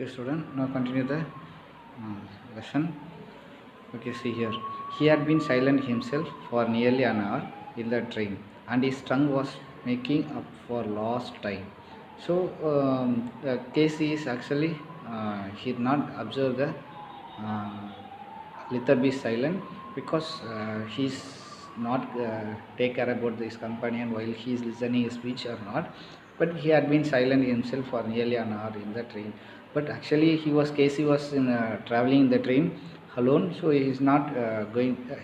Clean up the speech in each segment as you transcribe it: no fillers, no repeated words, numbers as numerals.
Okay, student, now continue the lesson. Okay, see here. He had been silent himself for nearly an hour in the train, and his tongue was making up for lost time. So, the case is actually he did not observe the uh, Little be silent because he's not take care about his companion while he's listening his speech or not, but he had been silent himself for nearly an hour in the train. But actually Casey was in traveling in the train alone, so he's not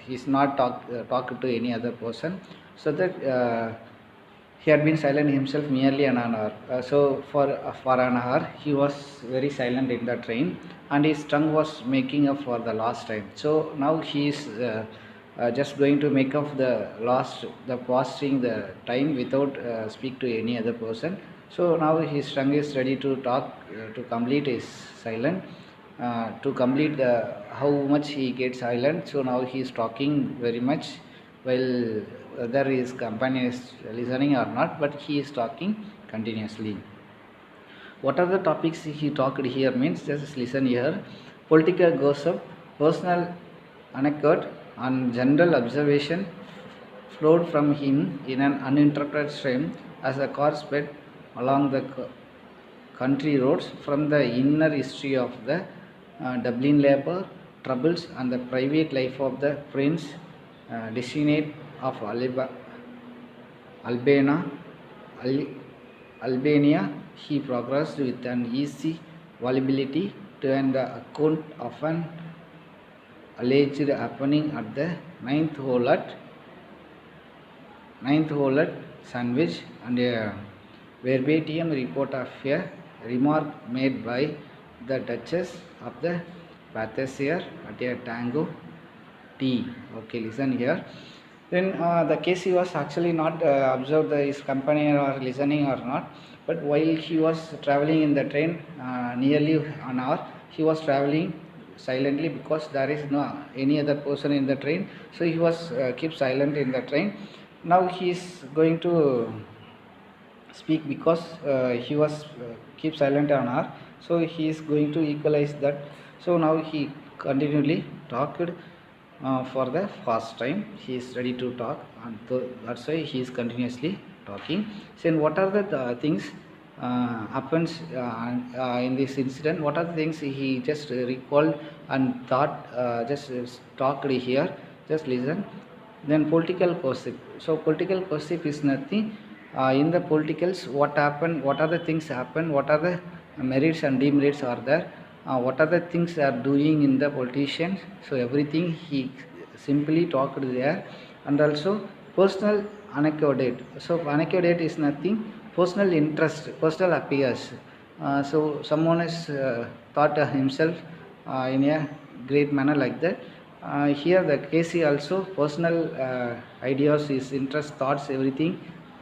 he's not talk to any other person, so that he had been silent himself nearly an hour. So for an hour, he was very silent in the train, and his tongue was making up for the last time. So now he is just going to make up the passing the time without speak to any other person. So now his tongue is ready to talk to complete his silent. To complete the how much he gets silent. So now he is talking very much while whether his company is listening or not, but he is talking continuously. What are the topics he talked here means just listen here. Political gossip, personal anecdote, and general observation flowed from him in an uninterrupted stream as the car sped along the country roads. From the inner history of the Dublin labour troubles and the private life of the Prince Destinate of Albania, Albania, he progressed with an easy volubility to an account of an alleged happening at the ninth hole at Sandwich, and a verbatim report of a remark made by the Duchess of the Pathesier at a tango tea. Okay, listen here. Then the case he was actually not observed his company or listening or not, but while he was traveling in the train nearly an hour, he was traveling silently because there is no any other person in the train, so he was keep silent in the train. Now he is going to speak because he was keep silent an hour, so he is going to equalize that. So now he continually talked for the first time. He is ready to talk, and that's why he is continuously talking. So what are the things happens in this incident? What are the things he just recalled and thought, just talked here? Just listen. Then political gossip. So political gossip is nothing. In the politicals, what happened? What are the things happen? What are the merits and demerits are there? What are the things they are doing in the politicians? So everything he simply talked there, and also personal anecdote. So anecdote is nothing. Personal interest, personal appears. So someone has thought himself in a great manner like that. Here the Casey also personal ideas, his interest, thoughts, everything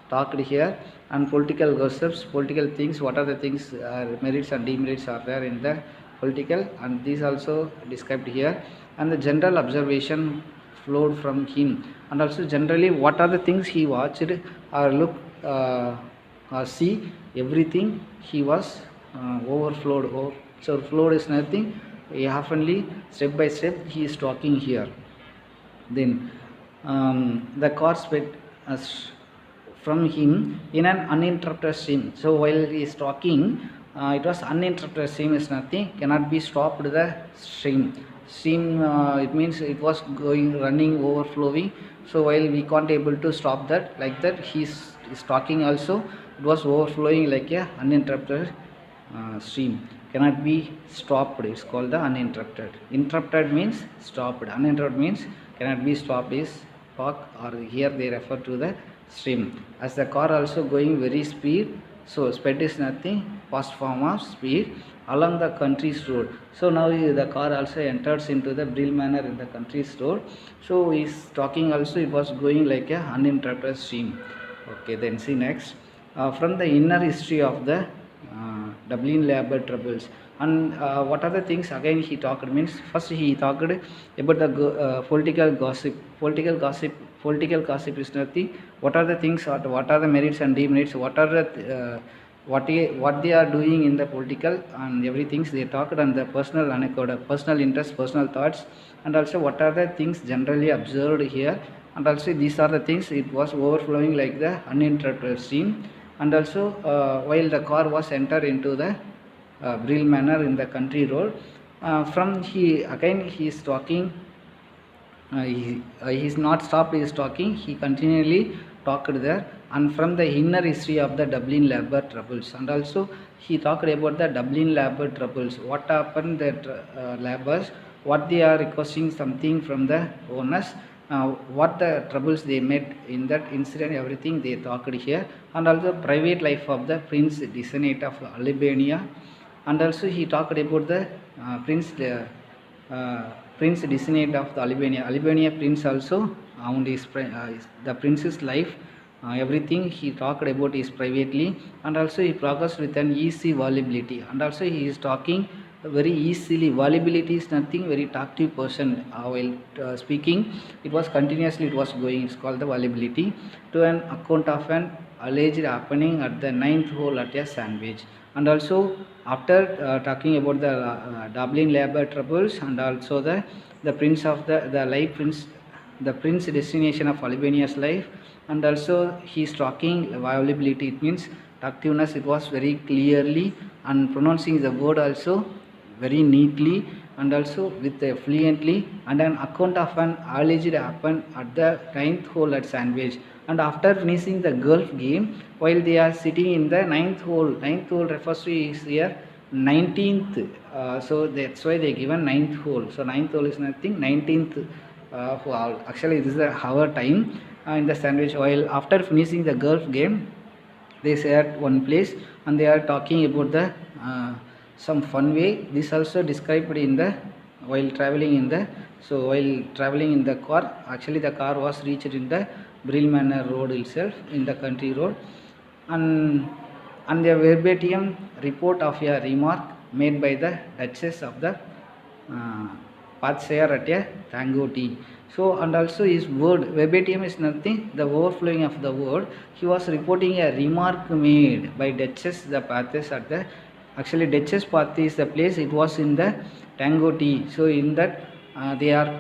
talked here, and political gossips, political things. What are the things merits and demerits are there in the political, and these also described here, and the general observation flowed from him, and also generally what are the things he watched or look or see, everything he was overflowed. So flowed is nothing. Oftenly step by step he is talking here. Then the car sped from him in an uninterrupted stream. So while he is talking, it was uninterrupted stream is nothing, cannot be stopped the stream. Stream it means it was going, running, overflowing. So while we can't able to stop that, like that he is talking also, it was overflowing like a uninterrupted stream, cannot be stopped. It's called the uninterrupted. Interrupted means stopped, uninterrupted means cannot be stopped is talk, or here they refer to the stream. As the car also going very speed, so speed is nothing, fast form of speed along the country's road. So now the car also enters into the brill manner in the country's road. So he's talking also, it was going like a uninterrupted stream. Okay, then see next. From the inner history of the Dublin labour troubles, and what are the things again he talked means, first he talked about the political gossip. Political gossip is nothing. What are the things, or what are the merits and demerits, what are the what they are doing in the political and everything. They talked on the personal anecdote, personal interest, personal thoughts, and also what are the things generally observed here, and also these are the things. It was overflowing like the uninterrupted stream, and also while the car was entered into the Brill Manor in the country road, from he is talking. He's not stopped his talking. He continually talked there, and from the inner history of the Dublin Labour troubles, and also he talked about the Dublin Labour troubles. What happened that labours, what they are requesting something from the owners, what the troubles they met in that incident, everything they talked here, and also private life of the Prince Desanate of Albania, and also he talked about the Prince Desanate of the Albania Prince also owned the prince's life. Everything he talked about is privately, and also he progressed with an easy volubility, and also he is talking very easily. Volubility is nothing very talkative person. While speaking, it was continuously, it was going. It's called the volubility. To an account of an alleged happening at the 9th hole at a sandwich, and also after talking about the Dublin Labour troubles, and also the prince of the life prince, the prince destination of Albania's life, and also he's talking viability. It means talkativeness. It was very clearly, and pronouncing the word also very neatly, and also with fluently, and an account of an alleged happened at the 9th hole at Sandwich. And after finishing the golf game, while they are sitting in the 9th hole refers to is here 19th, so that's why they given 9th hole. So 9th hole is nothing, 19th hole. Actually this is the hour time in the Sandwich. While after finishing the golf game, they say at one place, and they are talking about the some fun way. This also described in the while traveling in the car. Actually the car was reached in the Brill Manor road itself, in the country road, and the verbatim report of a remark made by the Duchess of the Pathsayer at a Tango tea. So, and also his word, verbatim is nothing, the overflowing of the word. He was reporting a remark made by Duchess the Paths at the, actually Duchess Path is the place, it was in the Tango tea. So in that they are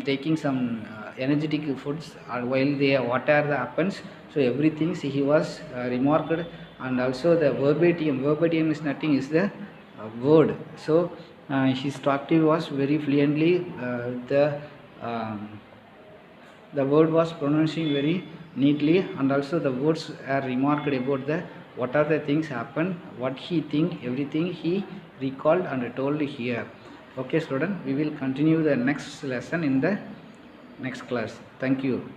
taking some energetic foods, while they whatever happens. So everything he was remarked, and also the verbatim is nothing, is the word. So his talkative was very fluently, the word was pronouncing very neatly, and also the words are remarked about the what are the things happened, what he think, everything he recalled and told here. Okay student, we will continue the next lesson in the next class. Thank you.